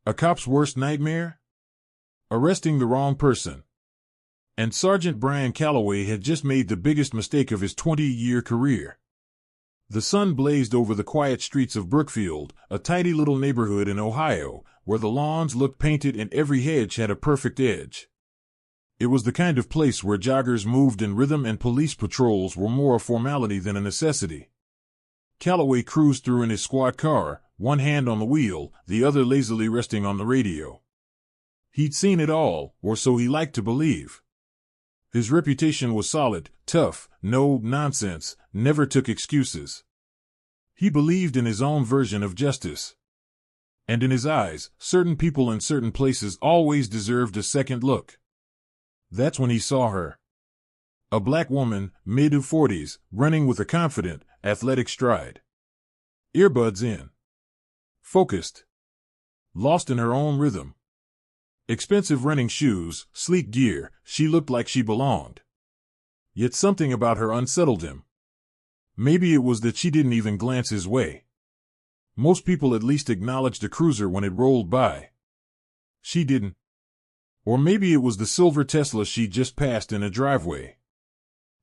A cop's worst nightmare? Arresting the wrong person. And Sergeant Brian Calloway had just made the biggest mistake of his 20-year career. The sun blazed over the quiet streets of Brookfield, a tidy little neighborhood in Ohio, where the lawns looked painted and every hedge had a perfect edge. It was the kind of place where joggers moved in rhythm and police patrols were more a formality than a necessity. Calloway cruised through in his squad car, one hand on the wheel, the other lazily resting on the radio. He'd seen it all, or so he liked to believe. His reputation was solid, tough, no nonsense, never took excuses. He believed in his own version of justice. And in his eyes, certain people in certain places always deserved a second look. That's when he saw her. A black woman, mid-40s, running with a confident, athletic stride. Earbuds in. Focused. Lost in her own rhythm. Expensive running shoes, sleek gear, she looked like she belonged. Yet something about her unsettled him. Maybe it was that she didn't even glance his way. Most people at least acknowledged a cruiser when it rolled by. She didn't. Or maybe it was the silver Tesla she just passed in a driveway.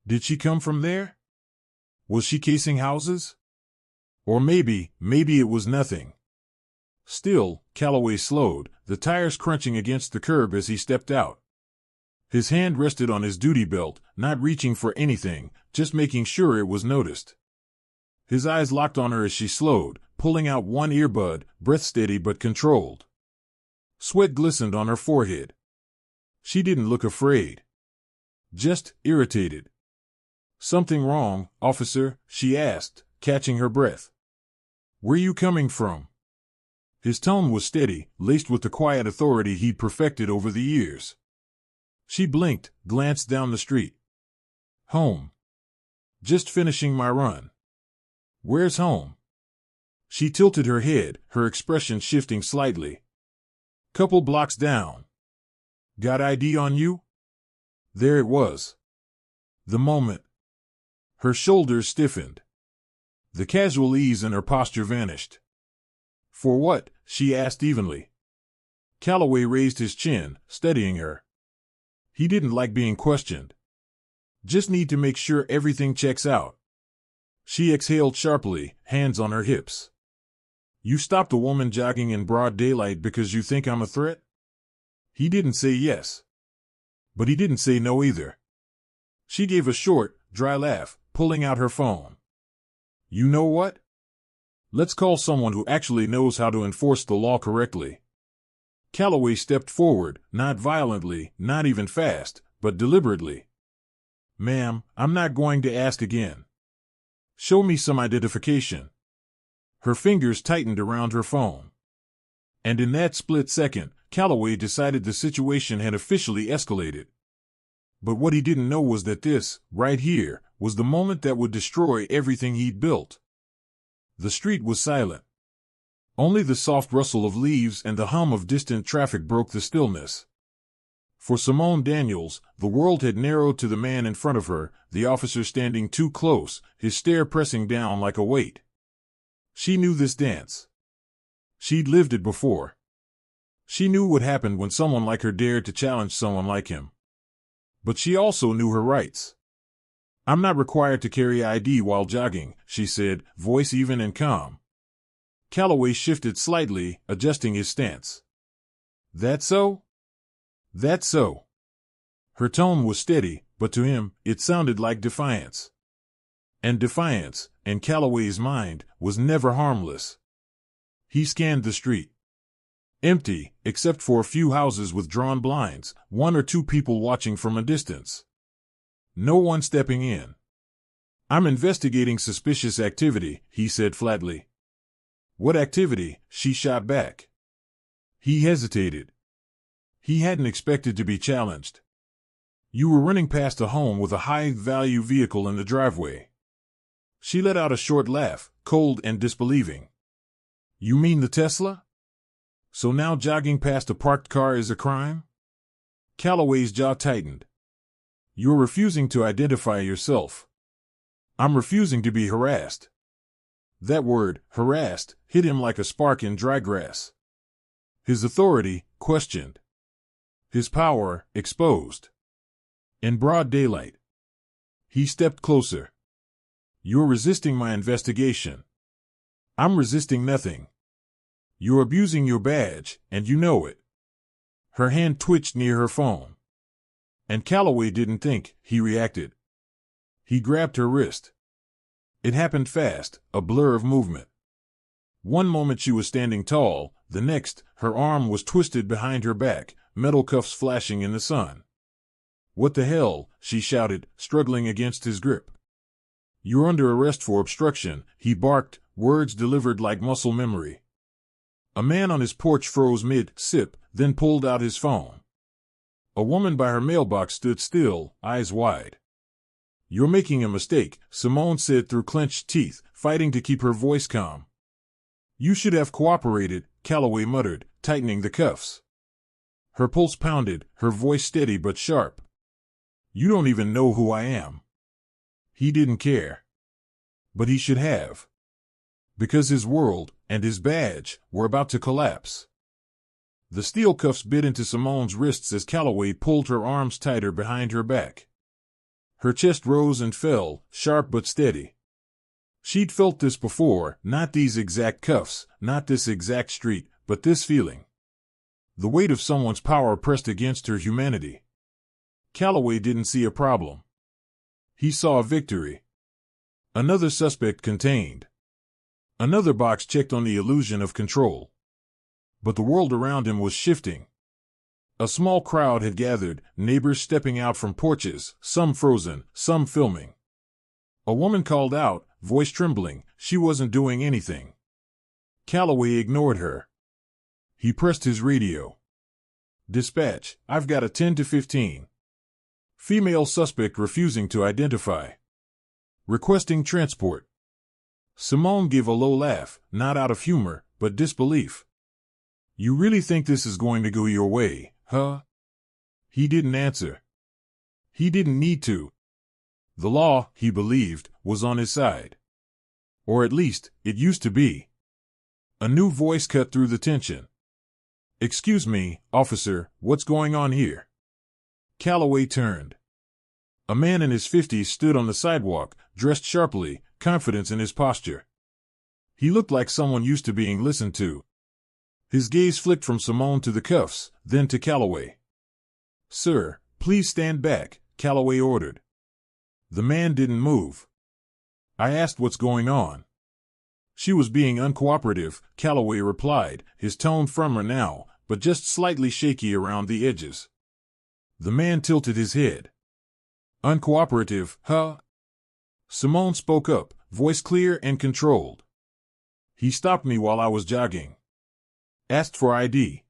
Did she come from there? Was she casing houses? Or maybe it was nothing. Still, Calloway slowed, the tires crunching against the curb as he stepped out. His hand rested on his duty belt, not reaching for anything, just making sure it was noticed. His eyes locked on her as she slowed, pulling out one earbud, breath steady but controlled. Sweat glistened on her forehead. She didn't look afraid. Just irritated. "Something wrong, officer?" she asked, catching her breath. "Where you coming from?" His tone was steady, laced with the quiet authority he'd perfected over the years. She blinked, glanced down the street. "Home. Just finishing my run." "Where's home?" She tilted her head, her expression shifting slightly. "Couple blocks down." "Got ID on you?" There it was. The moment. Her shoulders stiffened. The casual ease in her posture vanished. "For what?" she asked evenly. Calloway raised his chin, steadying her. He didn't like being questioned. "Just need to make sure everything checks out." She exhaled sharply, hands on her hips. "You stopped a woman jogging in broad daylight because you think I'm a threat?" He didn't say yes. But he didn't say no either. She gave a short, dry laugh, pulling out her phone. "You know what? Let's call someone who actually knows how to enforce the law correctly." Calloway stepped forward, not violently, not even fast, but deliberately. "Ma'am, I'm not going to ask again. Show me some identification." Her fingers tightened around her phone. And in that split second, Calloway decided the situation had officially escalated. But what he didn't know was that this, right here, was the moment that would destroy everything he'd built. The street was silent. Only the soft rustle of leaves and the hum of distant traffic broke the stillness. For Simone Daniels, the world had narrowed to the man in front of her, the officer standing too close, his stare pressing down like a weight. She knew this dance. She'd lived it before. She knew what happened when someone like her dared to challenge someone like him. But she also knew her rights. "I'm not required to carry ID while jogging," she said, voice even and calm. Calloway shifted slightly, adjusting his stance. "That so?" "That's so." Her tone was steady, but to him, it sounded like defiance. And defiance, in Calloway's mind, was never harmless. He scanned the street. Empty, except for a few houses with drawn blinds, one or two people watching from a distance. No one stepping in. "I'm investigating suspicious activity," he said flatly. "What activity?" she shot back. He hesitated. He hadn't expected to be challenged. "You were running past a home with a high-value vehicle in the driveway." She let out a short laugh, cold and disbelieving. "You mean the Tesla? So now jogging past a parked car is a crime?" Calloway's jaw tightened. "You're refusing to identify yourself." "I'm refusing to be harassed." That word, harassed, hit him like a spark in dry grass. His authority questioned. His power exposed. In broad daylight. He stepped closer. You're resisting my investigation. I'm resisting nothing. You're abusing your badge, and you know it. Her hand twitched near her phone. And Calloway didn't think, he reacted. He grabbed her wrist. It happened fast, a blur of movement. One moment she was standing tall, the next, her arm was twisted behind her back, metal cuffs flashing in the sun. What the hell, she shouted, struggling against his grip. You're under arrest for obstruction, he barked, words delivered like muscle memory. A man on his porch froze mid-sip, then pulled out his phone. A woman by her mailbox stood still, eyes wide. You're making a mistake, Simone said through clenched teeth, fighting to keep her voice calm. You should have cooperated, Calloway muttered, tightening the cuffs. Her pulse pounded, her voice steady but sharp. You don't even know who I am. He didn't care. But he should have. Because his world, and his badge, were about to collapse. The steel cuffs bit into Simone's wrists as Calloway pulled her arms tighter behind her back. Her chest rose and fell, sharp but steady. She'd felt this before, not these exact cuffs, not this exact street, but this feeling. The weight of someone's power pressed against her humanity. Calloway didn't see a problem. He saw a victory. Another suspect contained. Another box checked on the illusion of control. But the world around him was shifting. A small crowd had gathered, neighbors stepping out from porches, some frozen, some filming. A woman called out, voice trembling, she wasn't doing anything. Calloway ignored her. He pressed his radio. Dispatch, I've got a 10 to 15. Female suspect refusing to identify. Requesting transport. Simone gave a low laugh, not out of humor, but disbelief. You really think this is going to go your way, huh? He didn't answer. He didn't need to. The law, he believed, was on his side. Or at least, it used to be. A new voice cut through the tension. Excuse me, officer, what's going on here? Calloway turned. A man in his 50s stood on the sidewalk, dressed sharply, confidence in his posture. He looked like someone used to being listened to. His gaze flicked from Simone to the cuffs, then to Calloway. Sir, please stand back, Calloway ordered. The man didn't move. I asked what's going on. She was being uncooperative, Calloway replied, his tone firmer now, but just slightly shaky around the edges. The man tilted his head. Uncooperative, huh? Simone spoke up, voice clear and controlled. He stopped me while I was jogging. Asked for ID.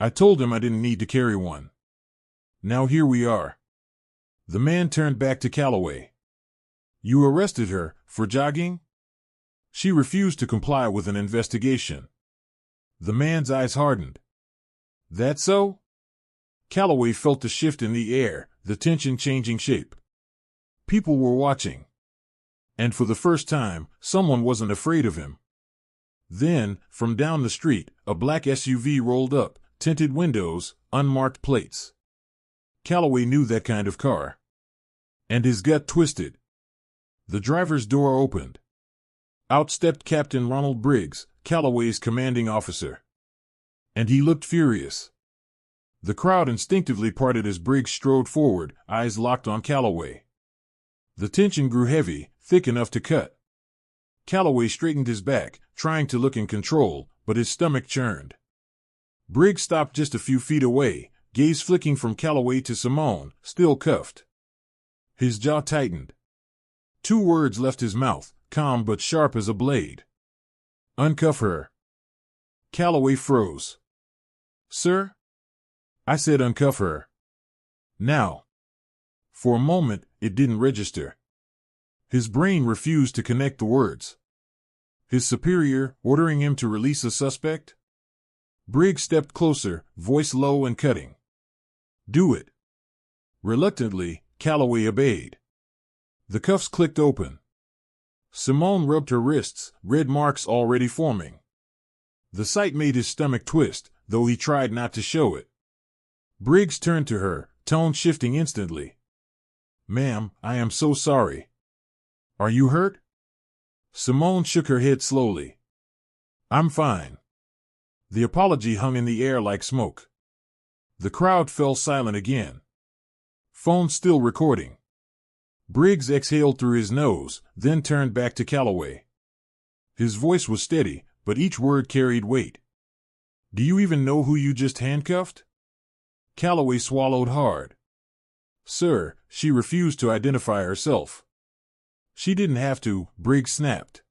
I told him I didn't need to carry one. Now here we are. The man turned back to Calloway. You arrested her, for jogging? She refused to comply with an investigation. The man's eyes hardened. That so? Calloway felt the shift in the air, the tension changing shape. People were watching. And for the first time, someone wasn't afraid of him. Then, from down the street, a black SUV rolled up, tinted windows, unmarked plates. Calloway knew that kind of car. And his gut twisted. The driver's door opened. Out stepped Captain Ronald Briggs, Calloway's commanding officer. And he looked furious. The crowd instinctively parted as Briggs strode forward, eyes locked on Calloway. The tension grew heavy, thick enough to cut. Calloway straightened his back, trying to look in control, but his stomach churned. Briggs stopped just a few feet away, gaze flicking from Calloway to Simone, still cuffed. His jaw tightened. 2 words left his mouth, calm but sharp as a blade. Uncuff her. Calloway froze. Sir? I said uncuff her. Now. For a moment, it didn't register. His brain refused to connect the words. His superior ordering him to release a suspect? Briggs stepped closer, voice low and cutting. Do it. Reluctantly, Calloway obeyed. The cuffs clicked open. Simone rubbed her wrists, red marks already forming. The sight made his stomach twist, though he tried not to show it. Briggs turned to her, tone shifting instantly. "Ma'am, I am so sorry. Are you hurt?" Simone shook her head slowly. "I'm fine." The apology hung in the air like smoke. The crowd fell silent again. Phone still recording. Briggs exhaled through his nose, then turned back to Calloway. His voice was steady, but each word carried weight. "Do you even know who you just handcuffed?" Calloway swallowed hard. "Sir," she refused to identify herself. "She didn't have to," Briggs snapped.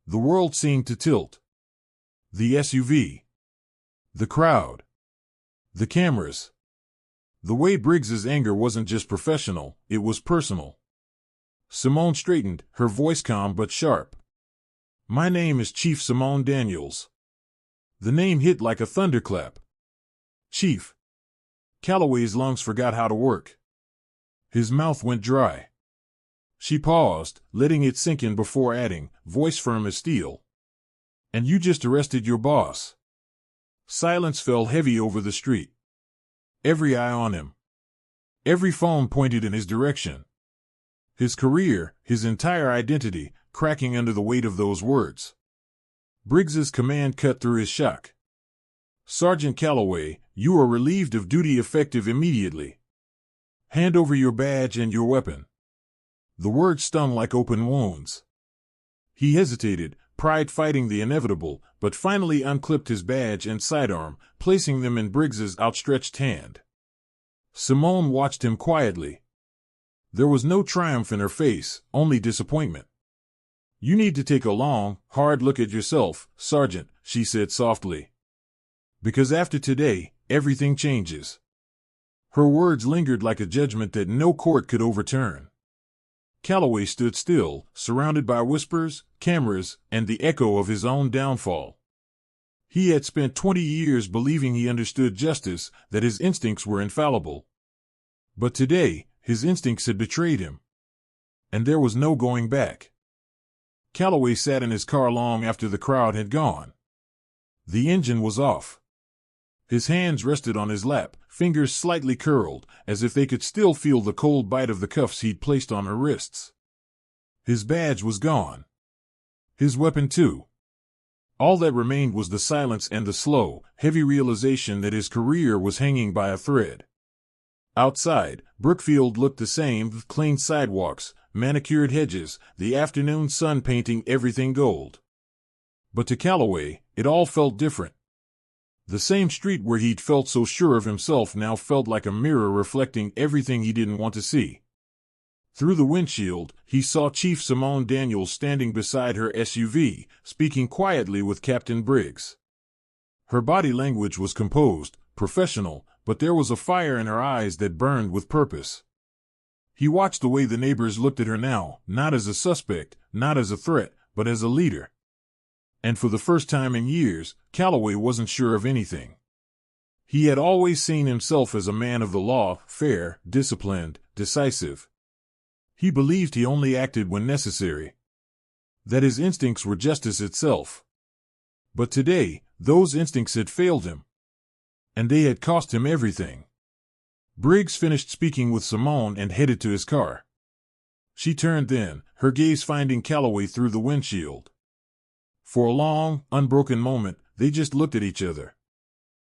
The world seemed to tilt. The SUV. The crowd. The cameras. The way Briggs's anger wasn't just professional, it was personal. Simone straightened, her voice calm but sharp. "My name is Chief Simone Daniels." The name hit like a thunderclap. Chief. Calloway's lungs forgot how to work. His mouth went dry. She paused, letting it sink in before adding, voice firm as steel. "And you just arrested your boss." Silence fell heavy over the street. Every eye on him. Every phone pointed in his direction. His career, his entire identity, cracking under the weight of those words. Briggs's command cut through his shock. "Sergeant Calloway, you are relieved of duty effective immediately. Hand over your badge and your weapon." The words stung like open wounds. He hesitated, pride fighting the inevitable, but finally unclipped his badge and sidearm, placing them in Briggs's outstretched hand. Simone watched him quietly. There was no triumph in her face, only disappointment. "You need to take a long, hard look at yourself, Sergeant," she said softly. "Because after today, everything changes." Her words lingered like a judgment that no court could overturn. Calloway stood still, surrounded by whispers, cameras, and the echo of his own downfall. He had spent 20 years believing he understood justice, that his instincts were infallible. But today, his instincts had betrayed him. And there was no going back. Calloway sat in his car long after the crowd had gone. The engine was off. His hands rested on his lap, fingers slightly curled, as if they could still feel the cold bite of the cuffs he'd placed on her wrists. His badge was gone. His weapon too. All that remained was the silence and the slow, heavy realization that his career was hanging by a thread. Outside, Brookfield looked the same, with clean sidewalks, manicured hedges, the afternoon sun painting everything gold. But to Calloway, it all felt different. The same street where he'd felt so sure of himself now felt like a mirror reflecting everything he didn't want to see. Through the windshield, he saw Chief Simone Daniels standing beside her SUV, speaking quietly with Captain Briggs. Her body language was composed, professional, but there was a fire in her eyes that burned with purpose. He watched the way the neighbors looked at her now, not as a suspect, not as a threat, but as a leader. And for the first time in years, Calloway wasn't sure of anything. He had always seen himself as a man of the law, fair, disciplined, decisive. He believed he only acted when necessary. That his instincts were justice itself. But today, those instincts had failed him. And they had cost him everything. Briggs finished speaking with Simone and headed to his car. She turned then, her gaze finding Calloway through the windshield. For a long, unbroken moment, they just looked at each other.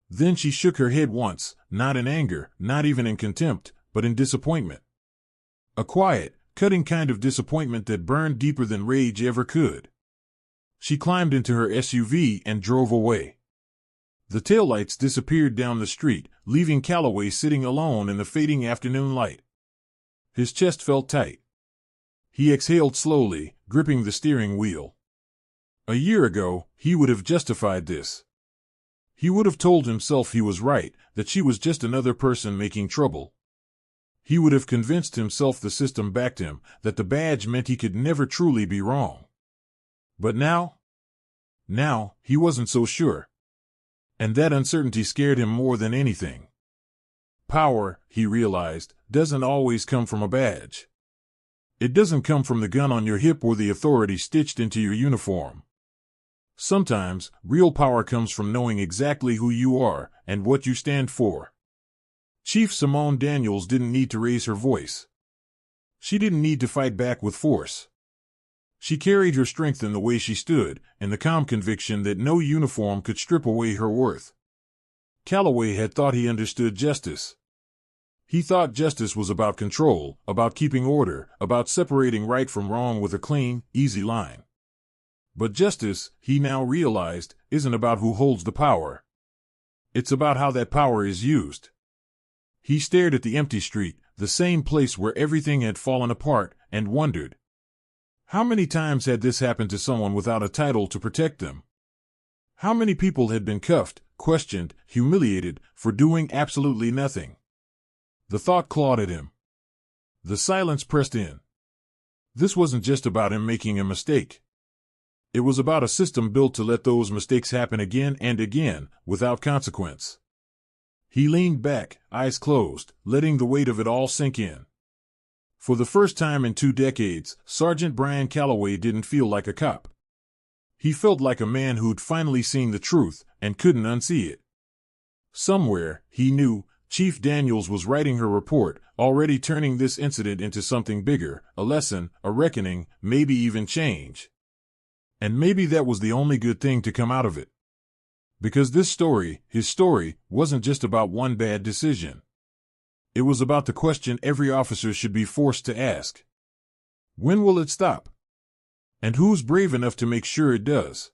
Then she shook her head once, not in anger, not even in contempt, but in disappointment. A quiet, cutting kind of disappointment that burned deeper than rage ever could. She climbed into her SUV and drove away. The taillights disappeared down the street, leaving Calloway sitting alone in the fading afternoon light. His chest felt tight. He exhaled slowly, gripping the steering wheel. A year ago, he would have justified this. He would have told himself he was right, that she was just another person making trouble. He would have convinced himself the system backed him, that the badge meant he could never truly be wrong. But now? Now, he wasn't so sure. And that uncertainty scared him more than anything. Power, he realized, doesn't always come from a badge. It doesn't come from the gun on your hip or the authority stitched into your uniform. Sometimes, real power comes from knowing exactly who you are and what you stand for. Chief Simone Daniels didn't need to raise her voice. She didn't need to fight back with force. She carried her strength in the way she stood, in the calm conviction that no uniform could strip away her worth. Calloway had thought he understood justice. He thought justice was about control, about keeping order, about separating right from wrong with a clean, easy line. But justice, he now realized, isn't about who holds the power. It's about how that power is used. He stared at the empty street, the same place where everything had fallen apart, and wondered, how many times had this happened to someone without a title to protect them? How many people had been cuffed, questioned, humiliated, for doing absolutely nothing? The thought clawed at him. The silence pressed in. This wasn't just about him making a mistake. It was about a system built to let those mistakes happen again and again, without consequence. He leaned back, eyes closed, letting the weight of it all sink in. For the first time in 2 decades, Sergeant Brian Calloway didn't feel like a cop. He felt like a man who'd finally seen the truth and couldn't unsee it. Somewhere, he knew, Chief Daniels was writing her report, already turning this incident into something bigger, a lesson, a reckoning, maybe even change. And maybe that was the only good thing to come out of it. Because this story, his story, wasn't just about one bad decision. It was about the question every officer should be forced to ask. When will it stop? And who's brave enough to make sure it does?